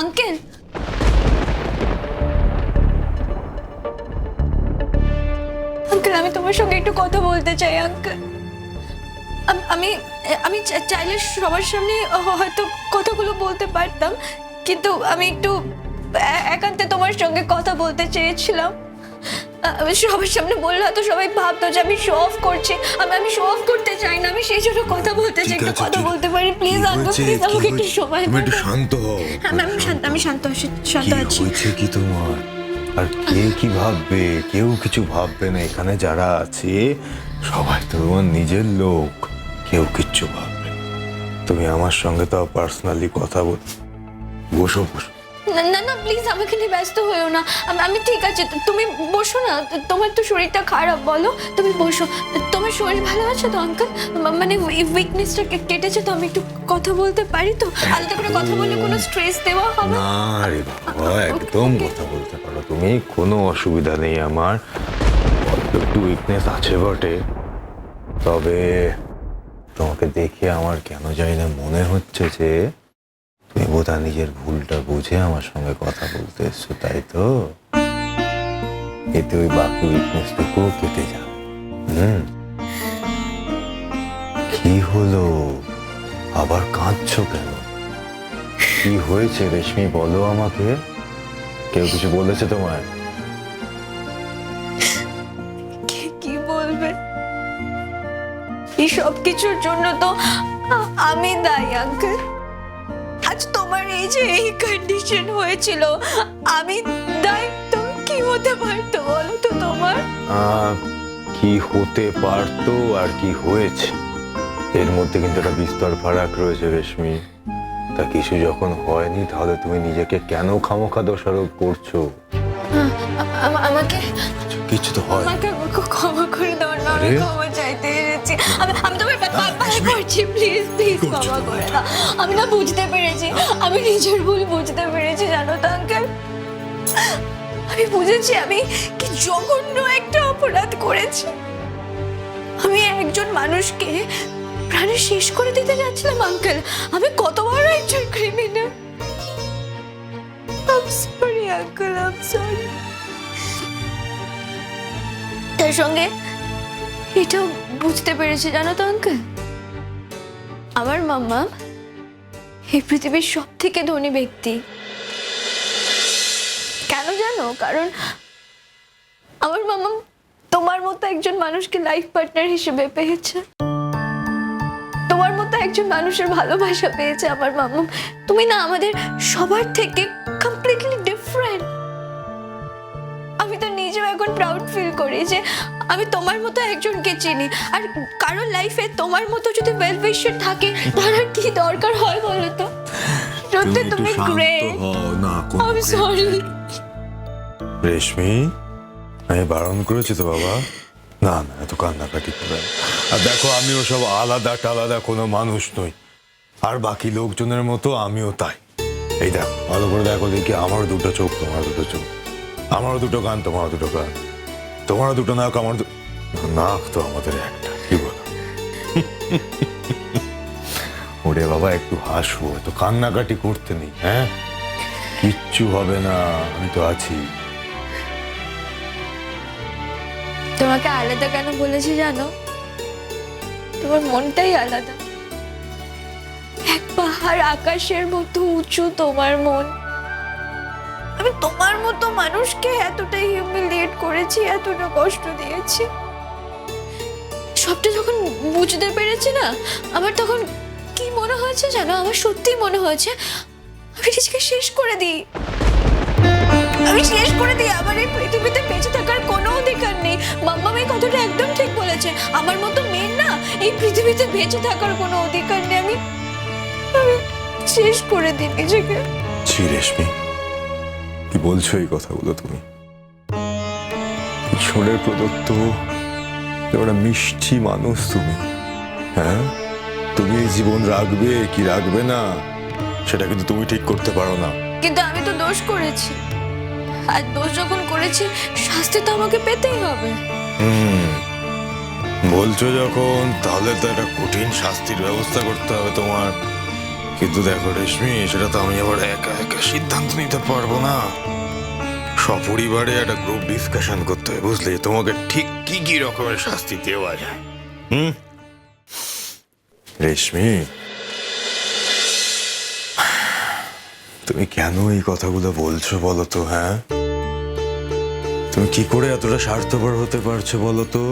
Uncle, uncle আমি তোমার সঙ্গে একটু কথা বলতে চাই আঙ্কেল। আমি আমি চাইলে সবার সামনে হয়তো কথাগুলো বলতে পারতাম, কিন্তু আমি একটু একান্তে তোমার সঙ্গে কথা বলতে চেয়েছিলাম। আমি সবার সামনে বললে হয়তো সবাই ভাবতো যে আমি শো অফ করছি। আমি শো অফ করতে চাই না, আমি সেই জন্য কথা বলতে চাই, একটু কথা বলতে পারি প্লিজ আঙ্কেল, প্লিজ আমাকে একটু সময় তুমি একটু শান্ত হও। আমি শান্ত আছি। হয়েছে কি তোমার? আর কে কি ভাববে? কেউ কিছু ভাববে না। এখানে যারা আছে সবাই তো তোমার নিজের লোক, কেউ কিচ্ছু ভাববে না। তুমি আমার সঙ্গে তো পার্সোনালি কথা বল। বসো বসো। না না না প্লিজ আমাকে নিয়ে ব্যস্ত হয়েও না, আমি ঠিক আছে, তুমি বসো না। তোমার তো শরীরটা খারাপ, বলো তুমি বসো। তোমার শরীর ভালো আছে তো আঙ্কেল? মানে উইকনেসটা কেটেছে তো? আমি একটু কথা বলতে পারি তো? আলাদা করে কথা বললে কোনো স্ট্রেস দেওয়া হবে না রে বাবা, একদম কথা বলতে পারো তুমি, কোনো অসুবিধা নেই আমার। অল্প একটু উইকনেস আছে বটে, তবে তোমাকে দেখে আমার কেন জানি না মনে হচ্ছে যে তুমি বোধহয় নিজের ভুলটা বুঝে আমার সঙ্গে কথা বলতে এসছো, তাই তো? এতে ওই বাকি উইকনেসটুকুও কেটে যাবে। কি হলো, আবার কাঁদছো কেন? কি হয়েছে রেশমি, বলো আমাকে। কেউ কিছু বলেছে তোমায়? কি বলবে? এই সব কিছুর জন্য তো আমি দায়ী আঙ্কেল। আজ তোমার এই যে এই কন্ডিশন হয়েছিল, আমি দায়ী তো? কি হতে পারতো বলো তো তোমার? কি হতে পারতো আর কি হয়েছে, এর মধ্যে কিন্তু একটা বিস্তর ফারাক রয়েছে রেশমি। তা কিছু যখন হয়নি তাহলে তুমি নিজেকে কেন খামোখা দোষারোপ করছো? আমাকে কিছু তো হয়। আমাকে ক্ষমা করে দাও না, আমি ক্ষমা চাইতে এসেছি। আমি তোমার পায়ে পড়ছি, প্লিজ প্লিজ ক্ষমা করে দাও। আমি না বুঝতে পেরেছি, আমি নিজের ভুল বুঝতে পেরেছি জানো তো আঙ্কেল। আমি বুঝেছি আমি কি জঘন্য একটা অপরাধ করেছি। আমি একজন মানুষকে প্রাণে শেষ করে দিতে যাচ্ছিলাম আঙ্কেল। আমি কত বড় একজন criminal. I am sorry uncle, I am sorry. তার সঙ্গে এটাও বুঝতে পেরেছি জানো তো আঙ্কেল, আমার মাম্মা এই পৃথিবীর সব থেকে ধনী ব্যক্তি। কেন জানো? কারণ আমার মাম্মা তোমার মতো একজন মানুষকে লাইফ পার্টনার হিসেবে পেয়েছে, তোমার মতো একজন মানুষের ভালোবাসা পেয়েছে আমার মাম্মা। তুমি না আমাদের সবার থেকে কমপ্লিটলি ডিফারেন্ট। আমি তো নিজেও এখন প্রাউড ফিল করি যে আমি তোমার মতো একজনকে চিনি। আর কারোর লাইফে তোমার মতো যদি ওয়েল উইশার থাকে তার আর কি দরকার হয় বলো তো? সত্যি তুমি গ্রেট। আই এম সরি রেশমি, আমি বারণ করেছি তো বাবা। না না, এত কান্নাকাটি করে না। আর দেখো, আমিও সব আলাদা টালাদা কোনো মানুষ নই, আর বাকি লোকজনের মতো আমিও তাই। এই দেখো, ভালো করে দেখো দেখি, আমারও দুটো চোখ, তোমার দুটো চোখ, আমারও দুটো কান, তোমারও দুটো কান, তোমারও দুটো নাক, আমার নাক তো আমাদের একটা, কি বলো? ওরে বাবা, একটু হাসবো, এত কান্নাকাটি করতে নেই। হ্যাঁ, কিচ্ছু হবে না, আমি তো আছি। তোমাকে আলাদা কেন বলেছি জানো? তোমার মনটাই আলাদা। এক পাহাড় আকাশের মতো উঁচু তোমার মন। আমি তোমার মতো মানুষকে এতটাই হিউমিলিয়েট করেছি, এতটা কষ্ট দিয়েছি। সবটা যখন বুঝতে পেরেছি না, আমার তখন কি মনে হয়েছে জানো? আমার সত্যি মনে হয়েছে আমি নিজেকে শেষ করে দিই। আমি শেষ করে দিই, আমার এই পৃথিবীতে বেঁচে থাকার কোনো অধিকার নেই। মাম্মা এই কথাটা একদম ঠিক বলেছে। আমার মতো মেয়ের না এই পৃথিবীতে বেঁচে থাকার কোনো অধিকার নেই। আমি শেষ করে দিই নিজেকে। ছি রেশমি, কি বলছো এই কথাগুলো তুমি? ঈশ্বরের প্রদত্ত একটা মিষ্টি মানুষ তুমি। হ্যাঁ, তুমি এই জীবন রাখবে কি রাখবে না সেটা কিন্তু তুমি ঠিক করতে পারো না। কিন্তু আমি তো দোষ করেছি, আর দোষ যখন করেছি শাস্তি তো আমাকে পেতেই হবে। বলছো যখন, তাহলে তো একটা কঠিন শাস্তির ব্যবস্থা করতে হবে তোমার। কিন্তু দেখো রেশমি, সেটা তো আমি আবার একা একা সিদ্ধান্ত নিতে পারবো না। সপরিবারে একটা গ্রুপ ডিসকাশন করতে হবে, বুঝলে? তোমাকে ঠিক কি কি রকমের শাস্তি দেওয়া যায়। রেশমি, তুমি কেন এই কথাগুলো বলছো বলো তো? হ্যাঁ, তুমি কি করে এতটা স্বার্থপর হতে পারছো বলো তো?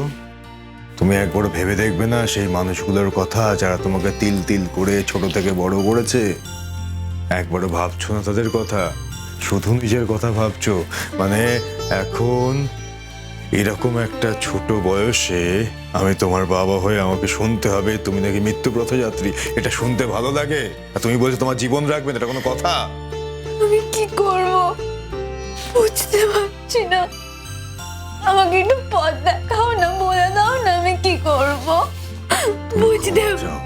তুমি একবার ভেবে দেখবে না সেই মানুষগুলোর কথা যারা তোমাকে তিল তিল করে ছোট থেকে বড় করেছে? একবারও ভাবছো না তাদের কথা? শুধু নিজের কথা ভাবছো। মানে এখন এরকম একটা ছোট বয়সে আমি তোমার বাবা হয়ে আমাকে শুনতে হবে তুমি নাকি মৃত্যু পথযাত্রী। এটা শুনতে ভালো লাগে? আর তুমি বলছো তোমার জীবন রাখবে না, এটা কোনো কথা? আমি কি করব বুঝতে পারছি না। আমাকে একটু পথ দেখাও না, বলে দাও না আমি কি করব বুঝতে। যাও,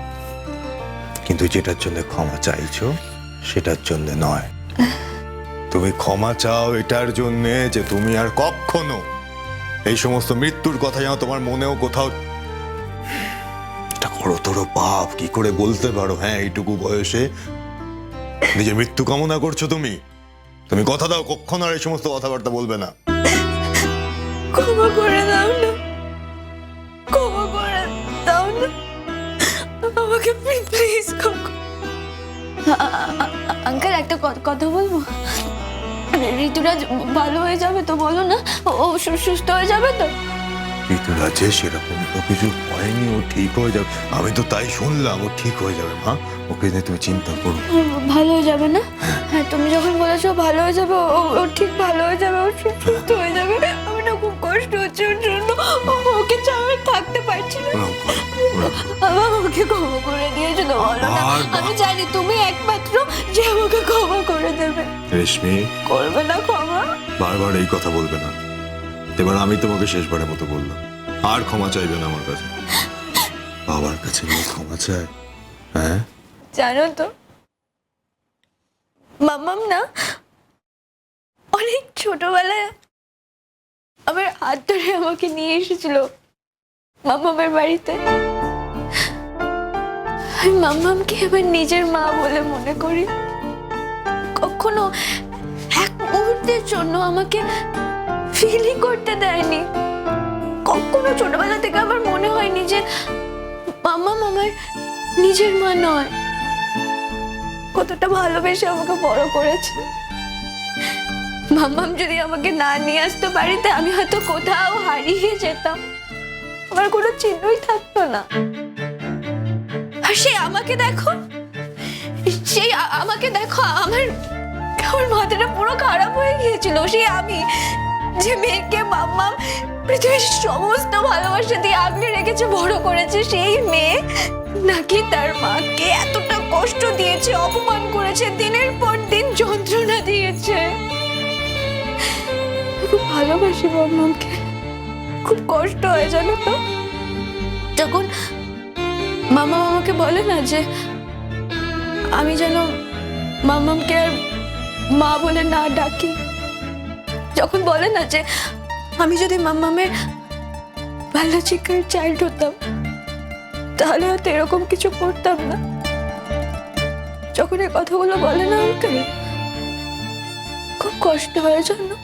কিন্তু যেটার জন্য ক্ষমা চাইছো সেটার জন্য নয়। তুমি ক্ষমা চাও এটার জন্য যে তুমি আর কখনো এই সমস্ত মৃত্যুর কথা যেন তোমার মনেও কোথাও। এটা গুরুতর পাপ, কি করে বলতে পারো? হ্যাঁ, এইটুকু বয়সে নিজে মৃত্যু কামনা করছো তুমি? তুমি কথা দাও কখনো আর এই সমস্ত কথাবার্তা বলবে না। ক্ষমা করে দাও না, ক্ষমা করে দাও না আমাকে, প্লিজ। আঙ্কেল, একটা কথা বলবো? ঋতুরাজ ভালো হয়ে যাবে তো? বলো না, ও সুস্থ হয়ে যাবে তো? ঋতুরাজে সেরকম তো কিছু হয়নি, ও ঠিক হয়ে যাবে। আমি তো তাই শুনলাম, ও ঠিক হয়ে যাবে। মা, ওকে নিয়ে তুমি চিন্তা করো। ভালো হয়ে যাবে না? হ্যাঁ, তুমি যখন বলেছো ভালো হয়ে যাবে, ও ঠিক ভালো হয়ে যাবে, ও সুস্থ হয়ে যাবে। আমি না খুব কষ্ট হচ্ছে ওর জন্য, ওকে ছাড়া আমি থাকতে পারছি না। আমার ওকে ক্ষমা করে দিয়েছো তো? বলো না, আমি জানি তুমি একমাত্র যে আমাকে ক্ষমা করে দেবে। রেশমি, করবে না ক্ষমা? বারবার এই কথা বলবে না। এবার আমি তোমাকে শেষবারের মতো বললাম, আর ক্ষমা চাইবে না আমার কাছে। বাবার কাছে নিয়ে ক্ষমা চাই? হ্যাঁ, জানো তো, মামাম না অনেক ছোটবেলায় আমার হাত ধরে আমাকে নিয়ে এসেছিল মামামের বাড়িতে। আমি মামামকে আমার নিজের মা বলে মনে করি। কখনো এক মুহূর্তের জন্য আমাকে ফিলই করতে দেয়নি। কখনো ছোটবেলা থেকে আমার মনে হয়নি যে মামাম আমার নিজের মা নয়। কতটা ভালোবেসে আমাকে বড় করেছে। মামাম যদি আমাকে না নিয়ে আসতো বাড়িতে, আমি হয়তো কোথাও হারিয়ে যেতাম, আমার কোনো চিহ্নই থাকতো না। আর সে আমাকে দেখো, আমার মাথাটা পুরো খারাপ হয়ে গিয়েছিল। আমি যে মেয়েকে মামাম পৃথিবীর সমস্ত ভালোবাসা দিয়ে আগলে রেখেছে, বড় করেছে, সেই মেয়ে নাকি তার মাকে এতটা কষ্ট দিয়েছে, অপমান করেছে, দিনের পর দিন যন্ত্রণা দিয়েছে। খুব ভালোবাসি মামামকে, খুব কষ্ট হয় জানো তো যখন মামা আমাকে বলে না যে আমি যেন মামামকে আর মা বলে না ডাকি। যখন বলে না যে আমি যদি মামামের বায়োলজিক্যাল চাইল্ড হতাম তাহলে হয়তো এরকম কিছু করতাম না। যখন এই কথাগুলো বলে না আঙ্কেল, খুব কষ্ট হয় জানো।